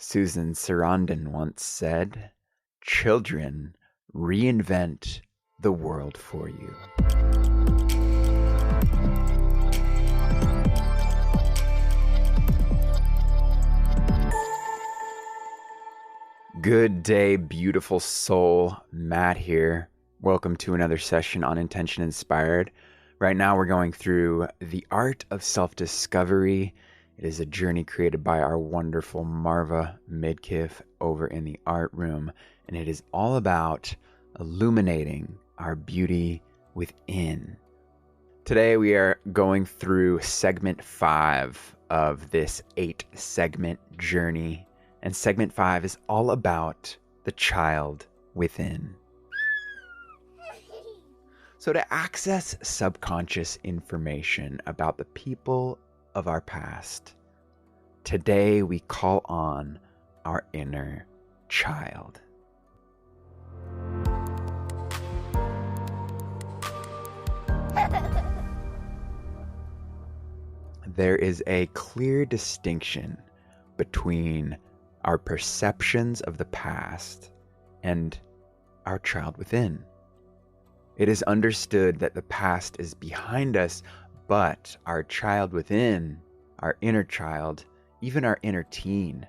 Susan Sarandon once said, "Children reinvent the world for you." Good day, beautiful soul. Matt here. Welcome to another session on Intention Inspired. Right now we're going through The Art of Self-Discovery. It is a journey created by our wonderful Marva Midkiff over in the art room, and it is all about illuminating our beauty within. Today we are going through segment 5 of this 8-segment journey, and segment 5 is all about the child within. So to access subconscious information about the people of our past, today we call on our inner child. There is a clear distinction between our perceptions of the past and our child within. It is understood that the past is behind us, but our child within, our inner child, even our inner teen,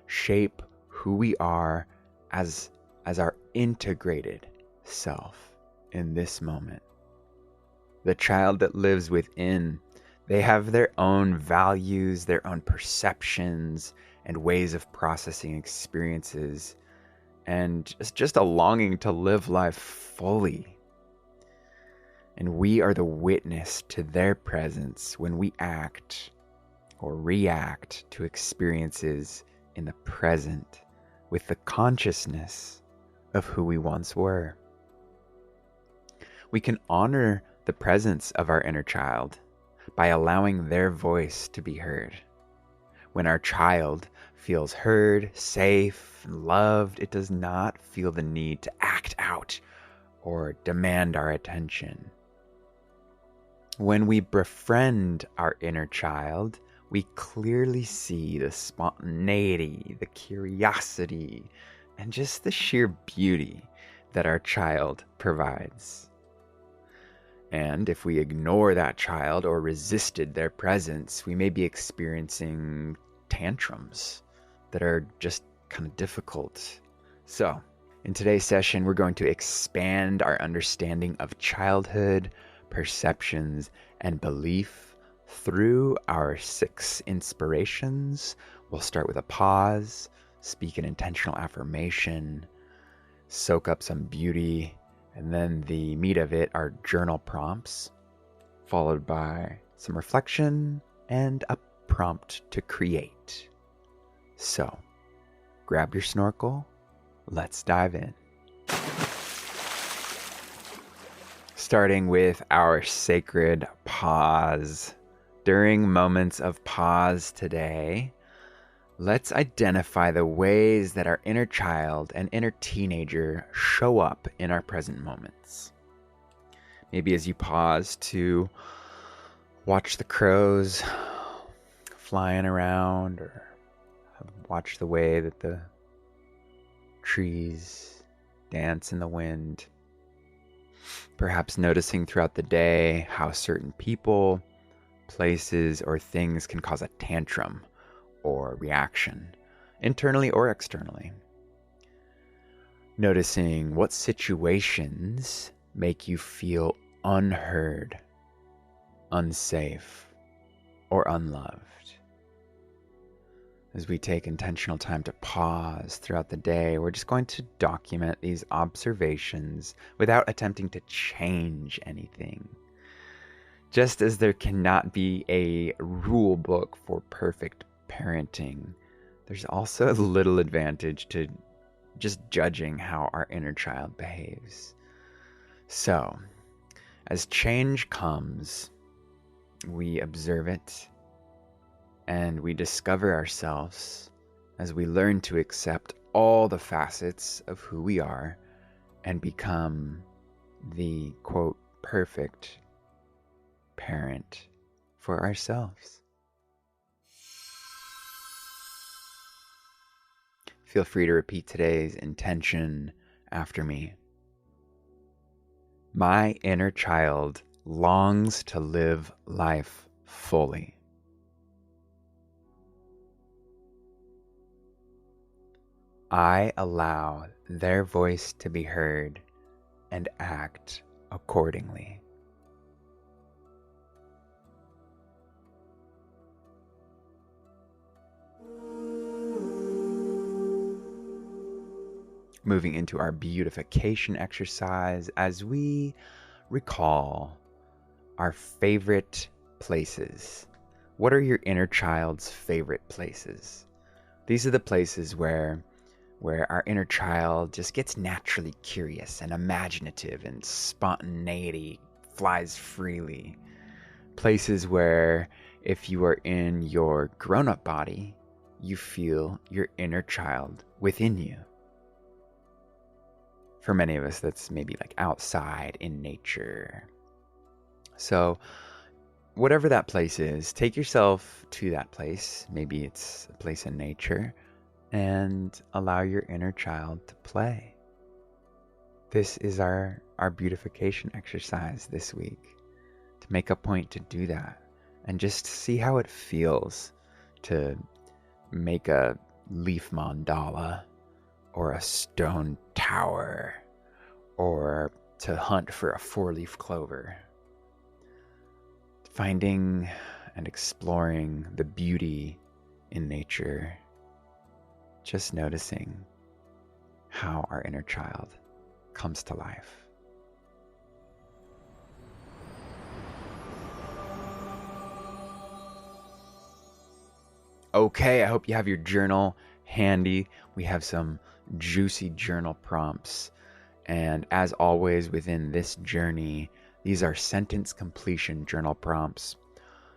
shape who we are as our integrated self in this moment. The child that lives within, they have their own values, their own perceptions, and ways of processing experiences, and it's just a longing to live life fully. And we are the witness to their presence when we act or react to experiences in the present with the consciousness of who we once were. We can honor the presence of our inner child by allowing their voice to be heard. When our child feels heard, safe, and loved, it does not feel the need to act out or demand our attention. When we befriend our inner child, we clearly see the spontaneity, the curiosity, and just the sheer beauty that our child provides. And if we ignore that child or resisted their presence, we may be experiencing tantrums that are just kind of difficult. So, in today's session, we're going to expand our understanding of childhood, perceptions, and belief through our 6 inspirations. We'll start with a pause, speak an intentional affirmation, soak up some beauty, and then the meat of it are journal prompts, followed by some reflection and a prompt to create. So, grab your snorkel, let's dive in. Starting with our sacred pause. During moments of pause today, let's identify the ways that our inner child and inner teenager show up in our present moments. Maybe as you pause to watch the crows flying around, or watch the way that the trees dance in the wind. Perhaps noticing throughout the day how certain people, places, or things can cause a tantrum or reaction, internally or externally. Noticing what situations make you feel unheard, unsafe, or unloved. As we take intentional time to pause throughout the day, we're just going to document these observations without attempting to change anything. Just as there cannot be a rule book for perfect parenting, there's also little advantage to just judging how our inner child behaves. So, as change comes, we observe it, and we discover ourselves as we learn to accept all the facets of who we are and become the, quote, perfect parent for ourselves. Feel free to repeat today's intention after me. My inner child longs to live life fully. I allow their voice to be heard and act accordingly. Moving into our beautification exercise as we recall our favorite places. What are your inner child's favorite places? These are the places where our inner child just gets naturally curious and imaginative, and spontaneity flies freely. Places where if you are in your grown-up body, you feel your inner child within you. For many of us, that's maybe like outside in nature. So whatever that place is, take yourself to that place. Maybe it's a place in nature, and allow your inner child to play. This is our beautification exercise this week, to make a point to do that and just see how it feels to make a leaf mandala or a stone tower, or to hunt for a 4-leaf clover. Finding and exploring the beauty in nature, just noticing how our inner child comes to life. Okay, I hope you have your journal handy. We have some juicy journal prompts. And as always, within this journey, these are sentence completion journal prompts.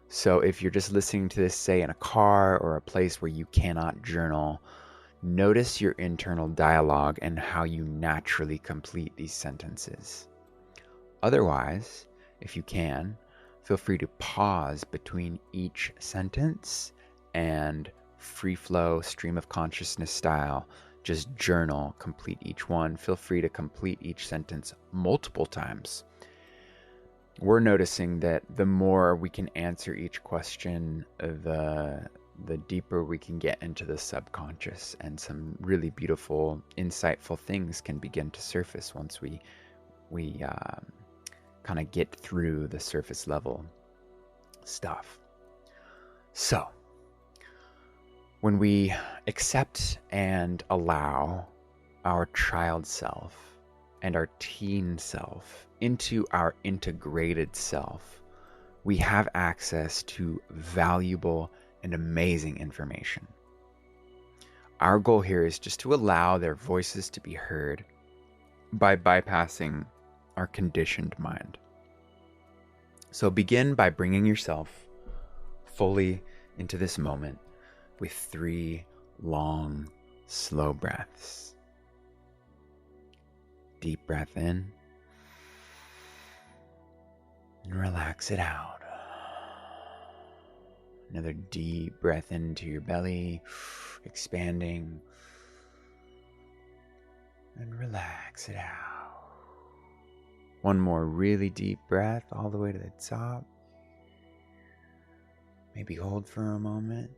So if you're just listening to this, say in a car or a place where you cannot journal, notice your internal dialogue and how you naturally complete these sentences. Otherwise, if you can, feel free to pause between each sentence and free flow, stream of consciousness style, just journal, complete each one. Feel free to complete each sentence multiple times. We're noticing that the more we can answer each question, the deeper we can get into the subconscious, and some really beautiful, insightful things can begin to surface once we kind of get through the surface level stuff. So, when we accept and allow our child self and our teen self into our integrated self, we have access to valuable and amazing information. Our goal here is just to allow their voices to be heard by bypassing our conditioned mind. So begin by bringing yourself fully into this moment with 3 long, slow breaths. Deep breath in and relax it out. Another deep breath into your belly, expanding, and relax it out. One more really deep breath all the way to the top. Maybe hold for a moment.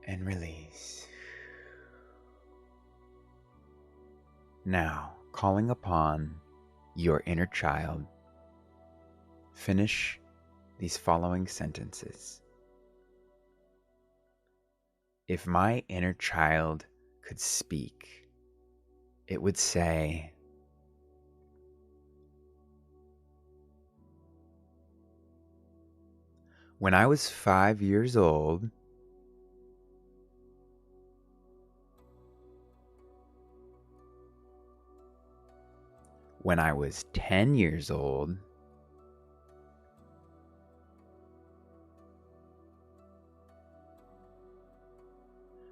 And release. Now, calling upon your inner child, finish these following sentences. If my inner child could speak, it would say, "When I was 5 years old, when I was 10 years old,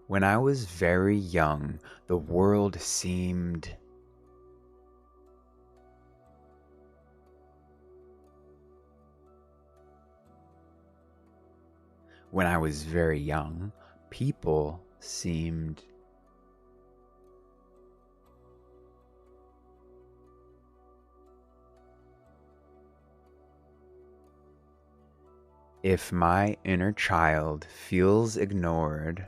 when I was very young, the world seemed..." When I was very young, people seemed if my inner child feels ignored,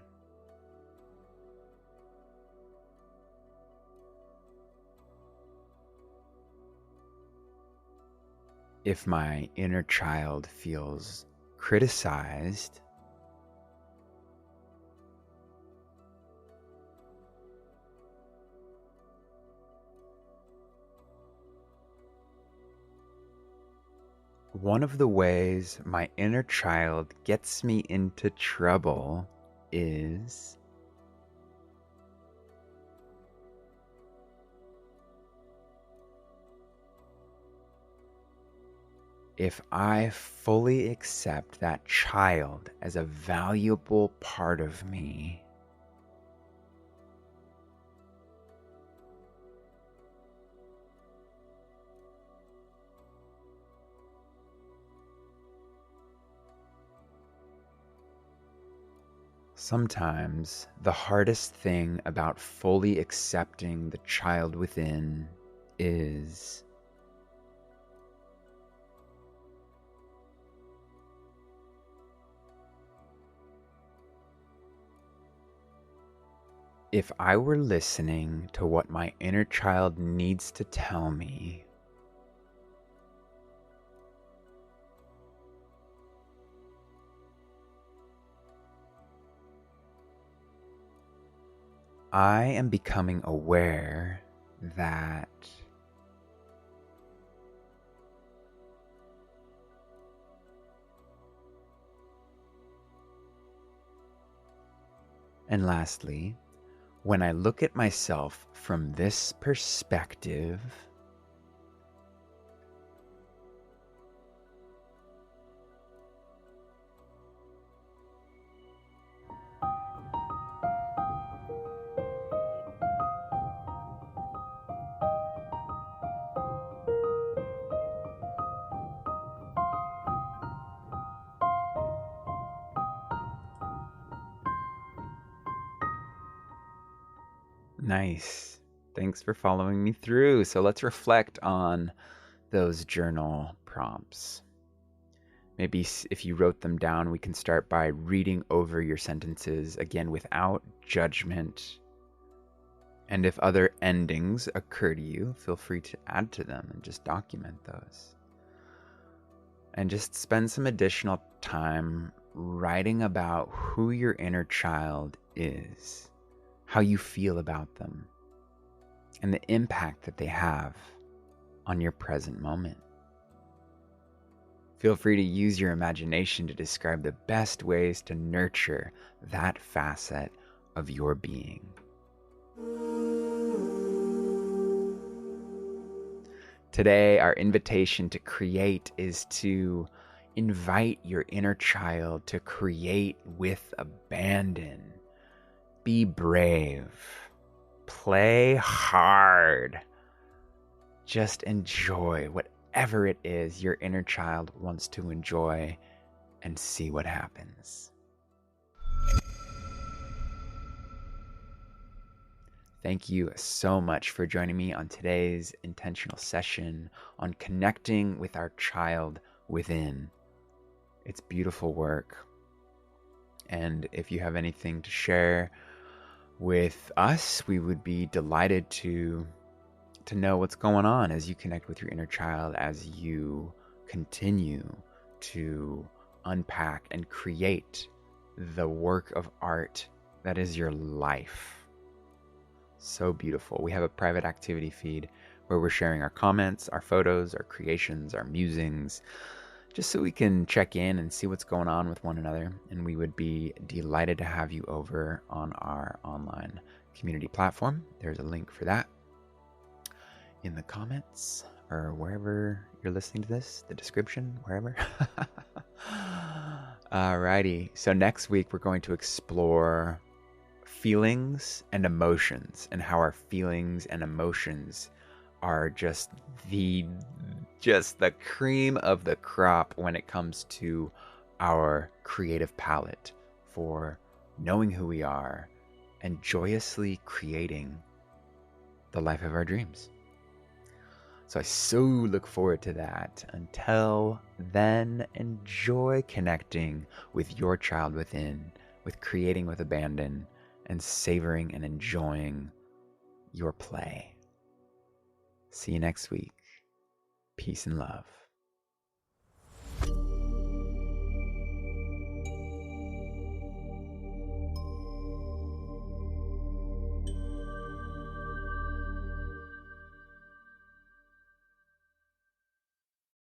if my inner child feels criticized, one of the ways my inner child gets me into trouble is if I fully accept that child as a valuable part of me. Sometimes the hardest thing about fully accepting the child within is if I were listening to what my inner child needs to tell me, I am becoming aware that and lastly, when I look at myself from this perspective, nice. Thanks for following me through. So let's reflect on those journal prompts. Maybe if you wrote them down, we can start by reading over your sentences again without judgment. And if other endings occur to you, feel free to add to them and just document those. And just spend some additional time writing about who your inner child is, how you feel about them, and the impact that they have on your present moment. Feel free to use your imagination to describe the best ways to nurture that facet of your being. Today, our invitation to create is to invite your inner child to create with abandon. Be brave. Play hard. Just enjoy whatever it is your inner child wants to enjoy and see what happens. Thank you so much for joining me on today's intentional session on connecting with our child within. It's beautiful work. And if you have anything to share with us, we would be delighted to know what's going on as you connect with your inner child, as you continue to unpack and create the work of art that is your life. So beautiful. We have a private activity feed where we're sharing our comments, our photos, our creations, our musings, just so we can check in and see what's going on with one another. And we would be delighted to have you over on our online community platform. There's a link for that in the comments or wherever you're listening to this, the description, wherever. Alrighty. So next week, we're going to explore feelings and emotions, and how our feelings and emotions are just the cream of the crop when it comes to our creative palette for knowing who we are, and joyously creating the life of our dreams. So I so look forward to that. Until then, enjoy connecting with your child within, with creating with abandon, and savoring and enjoying your play. See you next week. Peace and love.